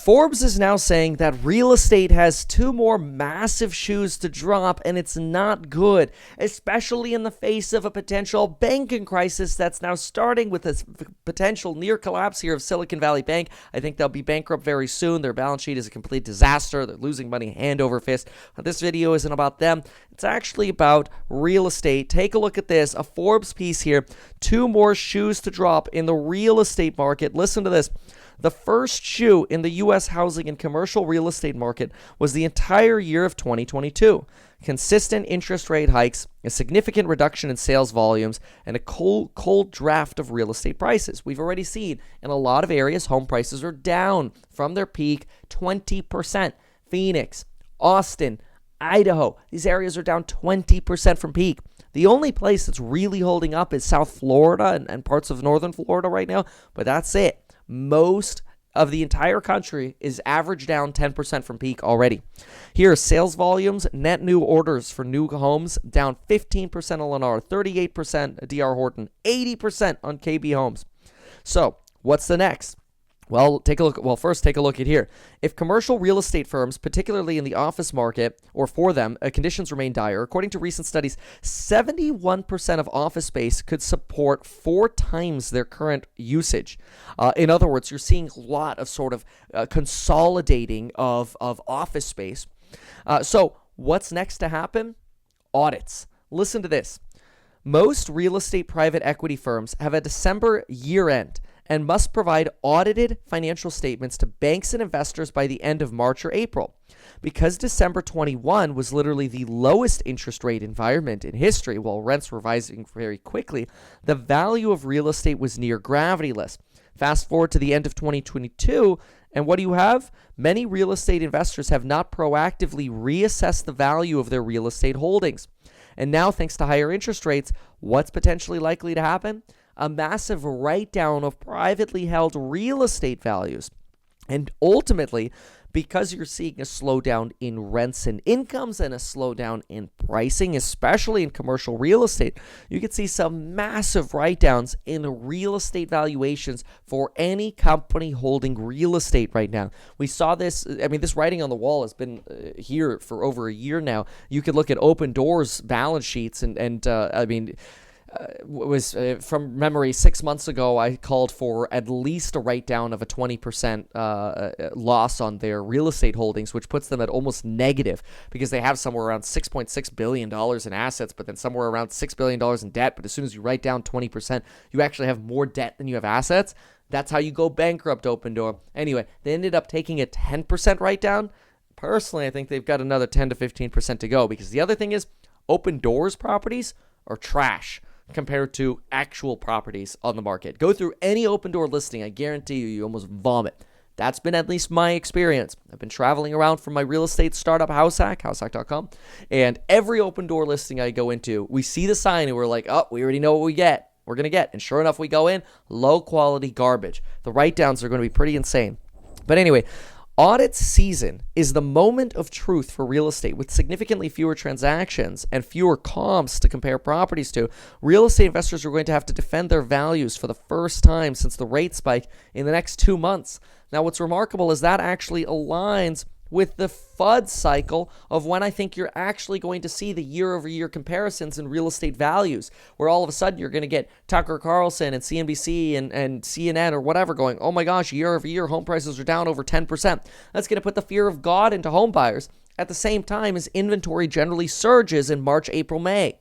Forbes is now saying that real estate has two more massive shoes to drop, and it's not good, especially in the face of a potential banking crisis that's now starting with this potential near collapse here of Silicon Valley Bank. I think they'll be bankrupt very soon. Their balance sheet is a complete disaster. They're losing money hand over fist. But this video isn't about them. It's actually about real estate. Take a look at this, a Forbes piece here. Two more shoes to drop in the real estate market. Listen to this. The first shoe in the U.S. housing and commercial real estate market was the entire year of 2022. Consistent interest rate hikes, a significant reduction in sales volumes, and a cold draft of real estate prices. We've already seen in a lot of areas, home prices are down from their peak 20%. Phoenix, Austin, Idaho, these areas are down 20% from peak. The only place that's really holding up is South Florida and parts of northern Florida right now, but that's it. Most of the entire country is average down 10% from peak already. Here, sales volumes, net new orders for new homes down 15% on Lennar, 38% DR Horton, 80% on KB Homes. So, what's the next? Well, take a look. Well, first, take a look at here. If commercial real estate firms, particularly in the office market, or for them, conditions remain dire, according to recent studies, 71% of office space could support 4 times their current usage. In other words, you're seeing a lot of sort of consolidating of office space. So what's next to happen? Audits. Listen to this. Most real estate private equity firms have a December year end and must provide audited financial statements to banks and investors by the end of March or April. Because December 21 was literally the lowest interest rate environment in history, while rents were rising very quickly, the value of real estate was near gravity-less. Fast forward to the end of 2022, and what do you have? Many real estate investors have not proactively reassessed the value of their real estate holdings. And now, thanks to higher interest rates, what's potentially likely to happen? A massive write-down of privately held real estate values. And ultimately, because you're seeing a slowdown in rents and incomes and a slowdown in pricing, especially in commercial real estate, you could see some massive write-downs in real estate valuations for any company holding real estate right now. We saw this, this writing on the wall has been here for over a year now. You could look at Open Doors balance sheets was from memory 6 months ago, I called for at least a write-down of a 20% loss on their real estate holdings, which puts them at almost negative because they have somewhere around $6.6 billion in assets, but then somewhere around $6 billion in debt. But as soon as you write down 20%, you actually have more debt than you have assets. That's how you go bankrupt, Open Door. Anyway, they ended up taking a 10% write-down. Personally, I think they've got another 10 to 15% to go, because the other thing is Open Doors properties are trash compared to actual properties on the market. Go through any Open Door listing, I guarantee you almost vomit. That's been at least my experience. I've been traveling around from my real estate startup, househack.com, and every Open Door listing I go into, we see the sign and we're like, oh, we already know what we're going to get. And sure enough, we go in, low quality garbage. The write-downs are going to be pretty insane. But anyway, audit season is the moment of truth for real estate. With significantly fewer transactions and fewer comps to compare properties to, real estate investors are going to have to defend their values for the first time since the rate spike in the next 2 months. Now, what's remarkable is that actually aligns with the FUD cycle of when I think you're actually going to see the year-over-year comparisons in real estate values, where all of a sudden you're going to get Tucker Carlson and CNBC and CNN or whatever going, oh my gosh, year-over-year home prices are down over 10%. That's going to put the fear of God into home buyers at the same time as inventory generally surges in March, April, May.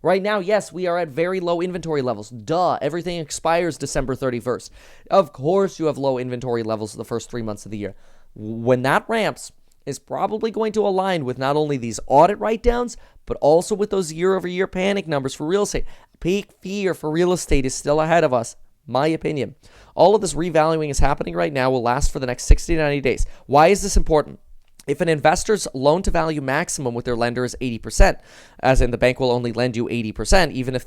Right now, yes, we are at very low inventory levels. Duh, everything expires December 31st. Of course you have low inventory levels the first 3 months of the year. When that ramps, is probably going to align with not only these audit write-downs, but also with those year-over-year panic numbers for real estate. Peak fear for real estate is still ahead of us, my opinion. All of this revaluing is happening right now, will last for the next 60 to 90 days. Why is this important? If an investor's loan-to-value maximum with their lender is 80%, as in the bank will only lend you 80%, even if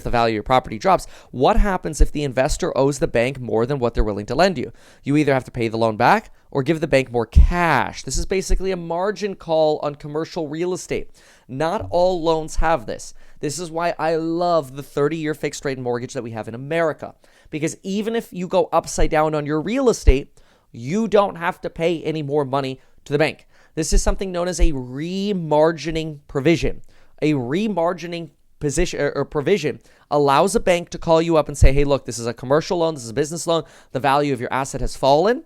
the value of your property drops, what happens if the investor owes the bank more than what they're willing to lend you? You either have to pay the loan back or give the bank more cash. This is basically a margin call on commercial real estate. Not all loans have this. This is why I love the 30-year fixed rate mortgage that we have in America, because even if you go upside down on your real estate, you don't have to pay any more money to the bank. This is something known as a remargining provision. A remargining position or provision allows a bank to call you up and say, hey, look, this is a commercial loan, this is a business loan, the value of your asset has fallen,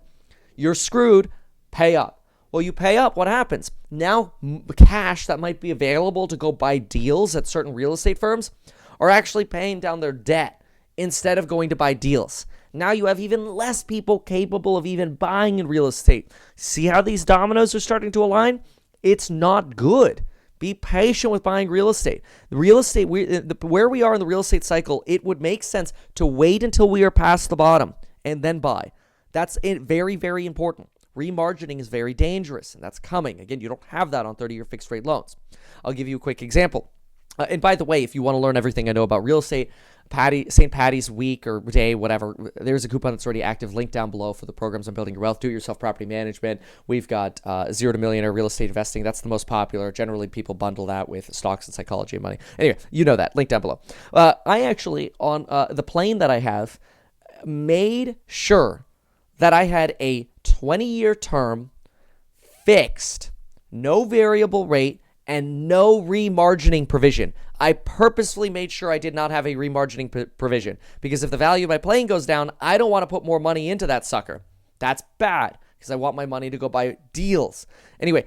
you're screwed, pay up. Well, you pay up, what happens? Now, cash that might be available to go buy deals at certain real estate firms are actually paying down their debt instead of going to buy deals. Now you have even less people capable of even buying in real estate. See how these dominoes are starting to align? It's not good. Be patient with buying real estate. Real estate, where we are in the real estate cycle, it would make sense to wait until we are past the bottom and then buy. That's very, very important. Remargining is very dangerous, and that's coming. Again, you don't have that on 30-year fixed rate loans. I'll give you a quick example. And by the way, if you want to learn everything I know about real estate, St. Patty's week or day, whatever, there's a coupon that's already active. Link down below for the programs on building your wealth, do-it-yourself property management. We've got 0 to millionaire real estate investing. That's the most popular. Generally, people bundle that with stocks and psychology and money. Anyway, you know that. Link down below. I actually, on the plane that I have, made sure that I had a 20-year term, fixed, no variable rate, and no remargining provision. I purposefully made sure I did not have a remargining provision because if the value of my plane goes down, I don't want to put more money into that sucker. That's bad because I want my money to go buy deals. Anyway,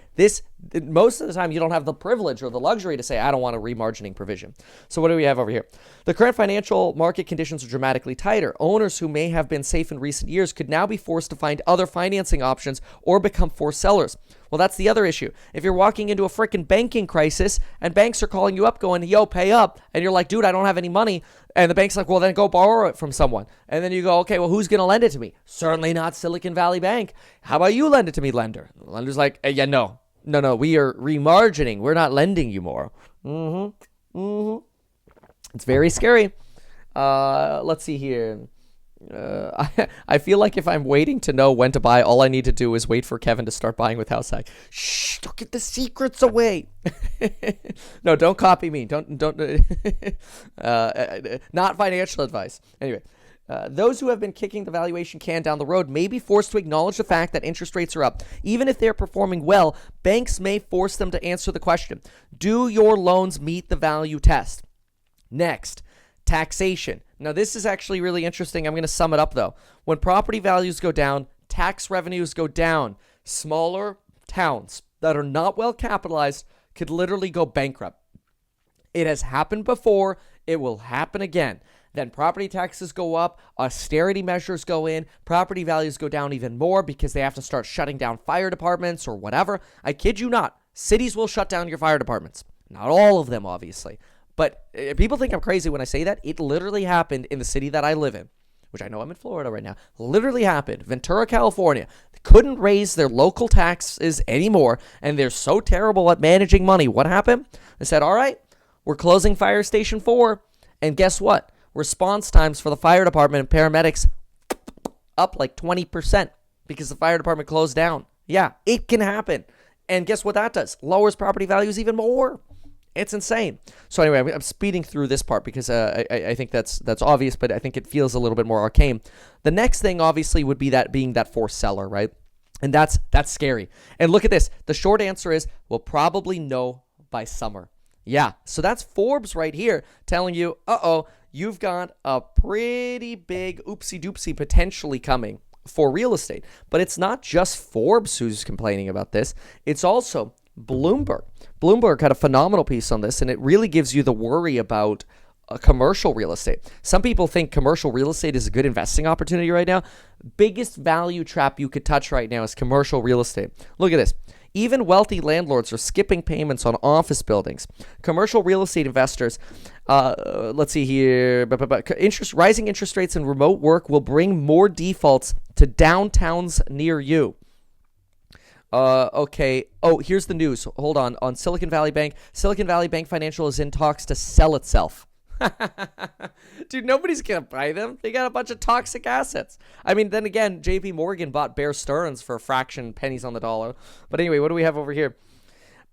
most of the time you don't have the privilege or the luxury to say, I don't want a remargining provision. So what do we have over here? The current financial market conditions are dramatically tighter. Owners who may have been safe in recent years could now be forced to find other financing options or become forced sellers. Well, that's the other issue. If you're walking into a freaking banking crisis and banks are calling you up going, yo, pay up, and you're like, dude, I don't have any money, and the bank's like, well, then go borrow it from someone. And then you go, okay, well, who's going to lend it to me? Certainly not Silicon Valley Bank. How about you lend it to me, lender? The lender's like, yeah, no, we are remargining. We're not lending you more. It's very scary. Let's see here. I feel like if I'm waiting to know when to buy, all I need to do is wait for Kevin to start buying with House Hack. Shh, don't get the secrets away. No, don't copy me. Don't. Not financial advice. Anyway, those who have been kicking the valuation can down the road may be forced to acknowledge the fact that interest rates are up. Even if they're performing well, banks may force them to answer the question, do your loans meet the value test? Next, taxation. Now, this is actually really interesting. I'm going to sum it up, though. When property values go down, tax revenues go down. Smaller towns that are not well capitalized could literally go bankrupt. It has happened before. It will happen again. Then property taxes go up, austerity measures go in, property values go down even more because they have to start shutting down fire departments or whatever. I kid you not. Cities will shut down your fire departments. Not all of them, obviously. But people think I'm crazy when I say that. It literally happened in the city that I live in, which I know I'm in Florida right now. Literally happened. Ventura, California. They couldn't raise their local taxes anymore, and they're so terrible at managing money. What happened? They said, all right, we're closing Fire Station 4. And guess what? Response times for the fire department and paramedics up like 20% because the fire department closed down. Yeah, it can happen. And guess what that does? Lowers property values even more. It's insane. So anyway, I'm speeding through this part because I think that's obvious, but I think it feels a little bit more arcane. The next thing, obviously, would be that being that forced seller, right? And that's scary. And look at this. The short answer is we'll probably know by summer. Yeah. So that's Forbes right here telling you, you've got a pretty big oopsie-doopsie potentially coming for real estate. But it's not just Forbes who's complaining about this. It's also Bloomberg. Bloomberg had a phenomenal piece on this, and it really gives you the worry about commercial real estate. Some people think commercial real estate is a good investing opportunity right now. Biggest value trap you could touch right now is commercial real estate. Look at this. Even wealthy landlords are skipping payments on office buildings. Commercial real estate investors, let's see here, rising interest rates and remote work will bring more defaults to downtowns near you. Okay. Oh, here's the news. Hold on Silicon Valley Bank. Silicon Valley Bank Financial is in talks to sell itself. Dude, nobody's going to buy them. They got a bunch of toxic assets. I mean, then again, JP Morgan bought Bear Stearns for a fraction, pennies on the dollar. But anyway, what do we have over here?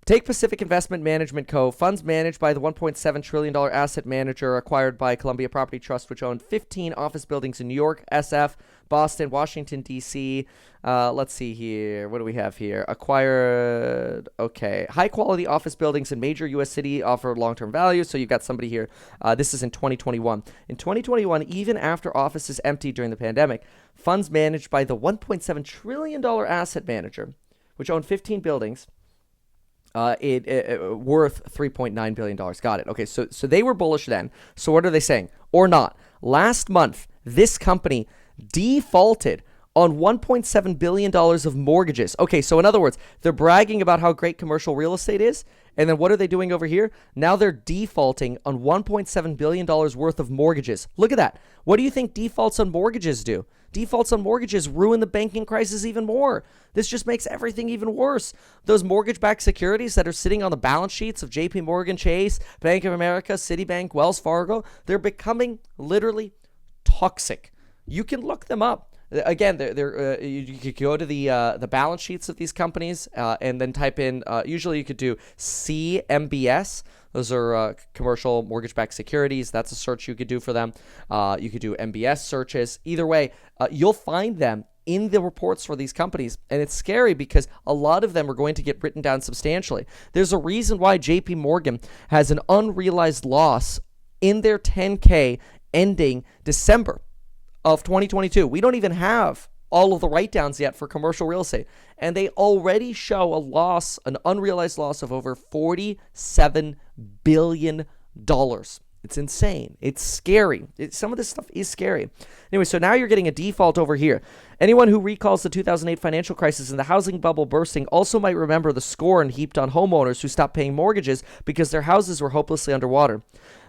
Take Pacific Investment Management Co., funds managed by the $1.7 trillion asset manager acquired by Columbia Property Trust, which owned 15 office buildings in New York, SF, Boston, Washington, D.C. Let's see here. What do we have here? Acquired, okay. High-quality office buildings in major U.S. city offer long-term value. So you've got somebody here. This is in 2021. In 2021, even after offices emptied during the pandemic, funds managed by the $1.7 trillion asset manager, which owned 15 buildings, worth $3.9 billion. Got it. Okay, so they were bullish then. So what are they saying? Or not? Last month, this company defaulted on $1.7 billion of mortgages. Okay, so in other words, they're bragging about how great commercial real estate is. And then what are they doing over here? Now they're defaulting on $1.7 billion worth of mortgages. Look at that. What do you think defaults on mortgages do? Defaults on mortgages ruin the banking crisis even more. This just makes everything even worse. Those mortgage-backed securities that are sitting on the balance sheets of JP Morgan Chase, Bank of America, Citibank, Wells Fargo, they're becoming literally toxic. You can look them up. Again, you could go to the balance sheets of these companies and then type in, usually you could do CMBS. Those are commercial mortgage-backed securities. That's a search you could do for them. You could do MBS searches. Either way, you'll find them in the reports for these companies. And it's scary because a lot of them are going to get written down substantially. There's a reason why JP Morgan has an unrealized loss in their 10K ending December of 2022. We don't even have all of the write-downs yet for commercial real estate. And they already show a loss, an unrealized loss of over $47 billion. It's insane. It's scary. Some of this stuff is scary. Anyway, so now you're getting a default over here. Anyone who recalls the 2008 financial crisis and the housing bubble bursting also might remember the scorn heaped on homeowners who stopped paying mortgages because their houses were hopelessly underwater.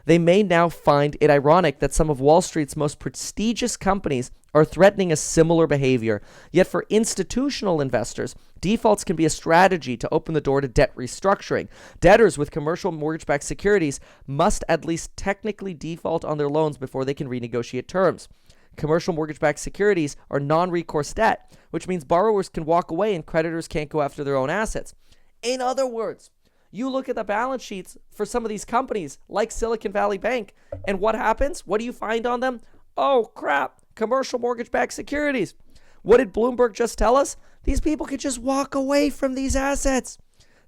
They may now find it ironic that some of Wall Street's most prestigious companies are threatening a similar behavior. Yet for institutional investors, defaults can be a strategy to open the door to debt restructuring. Debtors with commercial mortgage-backed securities must at least technically default on their loans before they can renegotiate terms. Commercial mortgage-backed securities are non-recourse debt, which means borrowers can walk away and creditors can't go after their own assets. In other words, you look at the balance sheets for some of these companies like Silicon Valley Bank, and what happens? What do you find on them? Oh, crap. Commercial mortgage-backed securities. What did Bloomberg just tell us? These people could just walk away from these assets.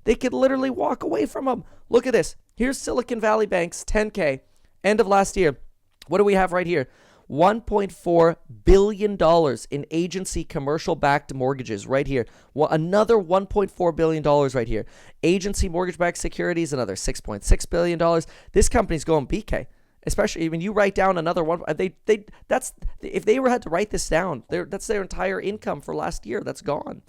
They could literally walk away from them. Look at this. Here's Silicon Valley Bank's 10K, end of last year. What do we have right here? $1.4 billion in agency commercial-backed mortgages right here. Well, another $1.4 billion right here. Agency mortgage-backed securities, another $6.6 billion. This company's going BK. Especially when you write down another one, that's if they had to write this down, that's their entire income for last year. That's gone.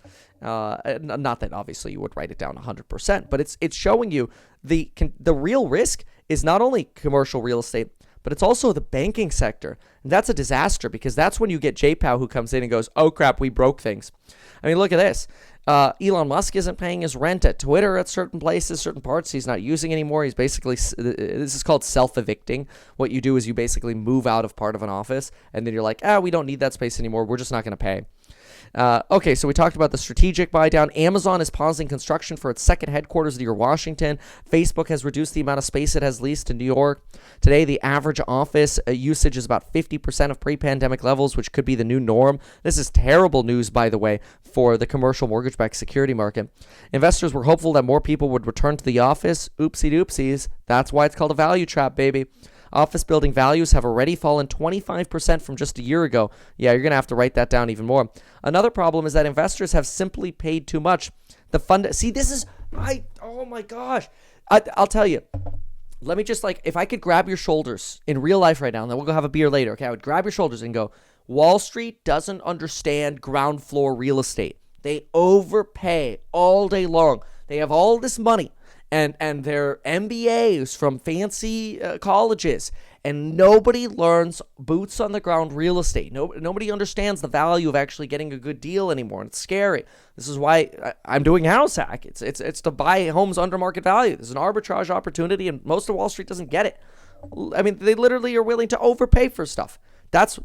Not that obviously you would write it down 100%, but it's showing you the real risk is not only commercial real estate, but it's also the banking sector. And that's a disaster because that's when you get JPOW who comes in and goes, oh crap, we broke things. I mean, look at this. Elon Musk isn't paying his rent at Twitter at certain places, certain parts he's not using anymore. He's basically, this is called self-evicting. What you do is you basically move out of part of an office and then you're like, we don't need that space anymore. We're just not going to pay. Okay, so we talked about the strategic buy down. Amazon is pausing construction for its second headquarters near Washington. Facebook has reduced the amount of space it has leased to New York. Today, the average office usage is about 50% of pre-pandemic levels, which could be the new norm. This is terrible news, by the way, for the commercial mortgage-backed security market. Investors were hopeful that more people would return to the office. Oopsie-doopsies. That's why it's called a value trap, baby. Office building values have already fallen 25% from just a year ago. Yeah, you're going to have to write that down even more. Another problem is that investors have simply paid too much. See, this is, oh my gosh. I'll tell you. Let me just if I could grab your shoulders in real life right now, and then we'll go have a beer later, okay? I would grab your shoulders and go, Wall Street doesn't understand ground floor real estate. They overpay all day long. They have all this money. And they're MBAs from fancy colleges, and nobody learns boots on the ground real estate. Nobody understands the value of actually getting a good deal anymore, and it's scary. This is why I'm doing House Hack. It's to buy homes under market value. There's an arbitrage opportunity, and most of Wall Street doesn't get it. I mean, they literally are willing to overpay for stuff. That's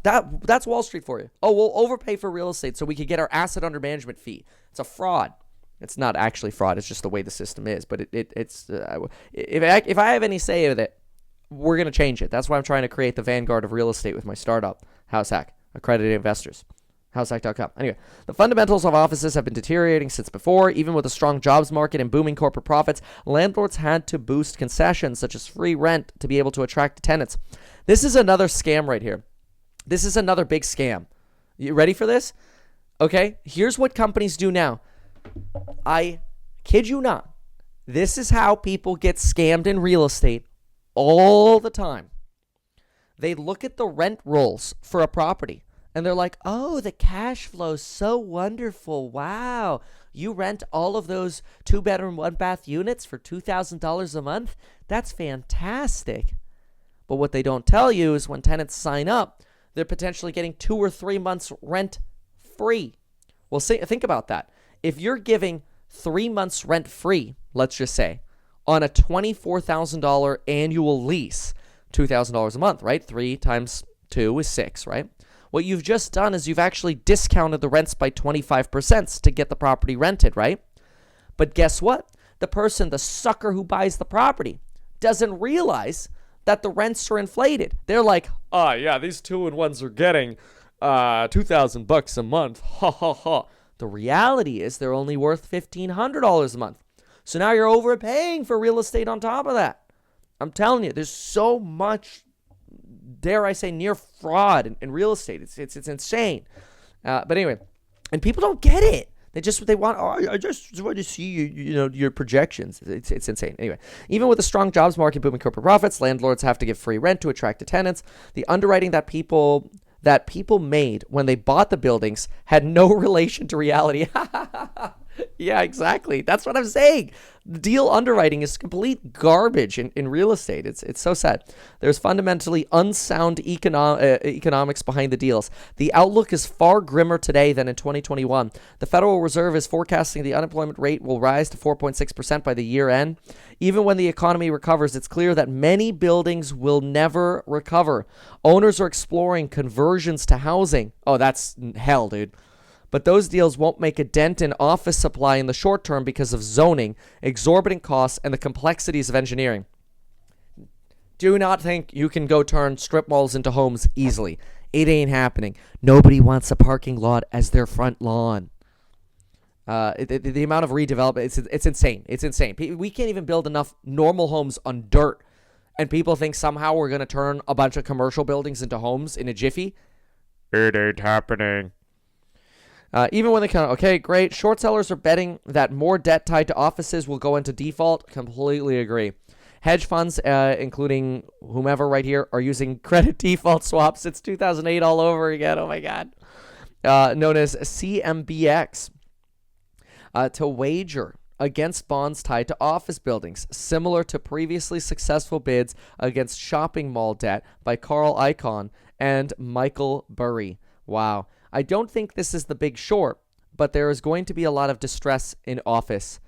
Wall Street for you. Oh, we'll overpay for real estate so we could get our asset under management fee. It's a fraud. It's not actually fraud. It's just the way the system is. But it's if I have any say with it, we're going to change it. That's why I'm trying to create the vanguard of real estate with my startup, HouseHack, accredited investors. HouseHack.com. Anyway, the fundamentals of offices have been deteriorating since before. Even with a strong jobs market and booming corporate profits, landlords had to boost concessions such as free rent to be able to attract tenants. This is another scam right here. This is another big scam. You ready for this? Okay, here's what companies do now. I kid you not. This is how people get scammed in real estate all the time. They look at the rent rolls for a property. And they're like, oh, the cash flow's so wonderful. Wow. You rent all of those 2-bedroom, 1-bath units for $2,000 a month? That's fantastic. But what they don't tell you is when tenants sign up, they're potentially getting 2 or 3 months rent free. Well, think about that. If you're giving 3 months rent free, let's just say, on a $24,000 annual lease, $2,000 a month, right? 3 times 2 is 6, right? What you've just done is you've actually discounted the rents by 25% to get the property rented, right? But guess what? The sucker who buys the property, doesn't realize that the rents are inflated. They're like, oh, yeah, these 2-in-1s are getting $2,000 a month. Ha, ha, ha. The reality is they're only worth $1,500 a month. So now you're overpaying for real estate on top of that. I'm telling you, there's so much, dare I say, near fraud in real estate. It's insane. But anyway, and people don't get it. They want, oh, I just want to see your projections. It's insane. Anyway, even with a strong jobs market, booming corporate profits, landlords have to give free rent to attract the tenants. The underwriting that people made when they bought the buildings had no relation to reality. Yeah, exactly. That's what I'm saying. Deal underwriting is complete garbage in real estate. It's so sad. There's fundamentally unsound economics behind the deals. The outlook is far grimmer today than in 2021. The Federal Reserve is forecasting the unemployment rate will rise to 4.6% by the year end. Even when the economy recovers, it's clear that many buildings will never recover. Owners are exploring conversions to housing. Oh, that's hell, dude. But those deals won't make a dent in office supply in the short term because of zoning, exorbitant costs, and the complexities of engineering. Do not think you can go turn strip malls into homes easily. It ain't happening. Nobody wants a parking lot as their front lawn. The amount of redevelopment, it's insane. It's insane. We can't even build enough normal homes on dirt. And people think somehow we're going to turn a bunch of commercial buildings into homes in a jiffy. It ain't happening. Even when they count, okay, great. Short sellers are betting that more debt tied to offices will go into default. Completely agree. Hedge funds, including whomever right here, are using credit default swaps. It's 2008 all over again. Oh, my God. Known as CMBX, to wager against bonds tied to office buildings, similar to previously successful bids against shopping mall debt by Carl Icahn and Michael Burry. Wow. I don't think this is the big short, but there is going to be a lot of distress in office.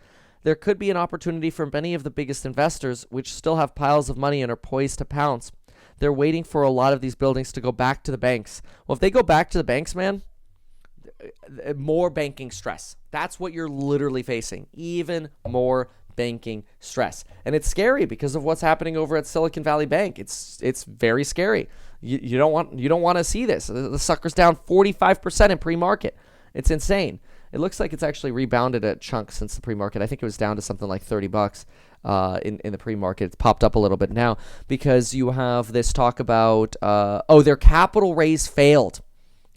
There could be an opportunity for many of the biggest investors, which still have piles of money and are poised to pounce. They're waiting for a lot of these buildings to go back to the banks. Well, if they go back to the banks, man, more banking stress. That's what you're literally facing. Even more banking stress. And it's scary because of what's happening over at Silicon Valley Bank. It's very scary. You don't want to see this. The sucker's down 45% in pre-market. It's insane. It looks like it's actually rebounded a chunk since the pre-market. I think it was down to something like $30 in the pre-market. It's popped up a little bit now because you have this talk about their capital raise failed.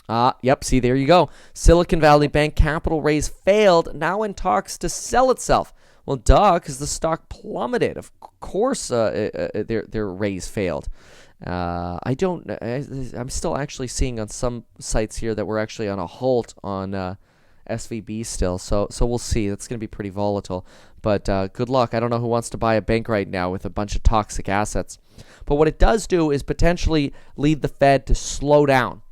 Yep, see, there you go. Silicon Valley Bank capital raise failed, now in talks to sell itself. Well, duh, because the stock plummeted. Of course, their raise failed. I'm still actually seeing on some sites here that we're actually on a halt on SVB still. So we'll see. That's going to be pretty volatile. But good luck. I don't know who wants to buy a bank right now with a bunch of toxic assets. But what it does do is potentially lead the Fed to slow down.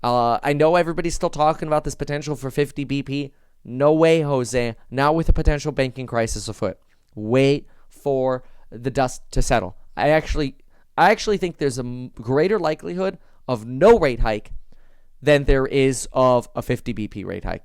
I know everybody's still talking about this potential for 50 BP. No way, Jose. Not with a potential banking crisis afoot. Wait for the dust to settle. I actually think there's a greater likelihood of no rate hike than there is of a 50 BP rate hike.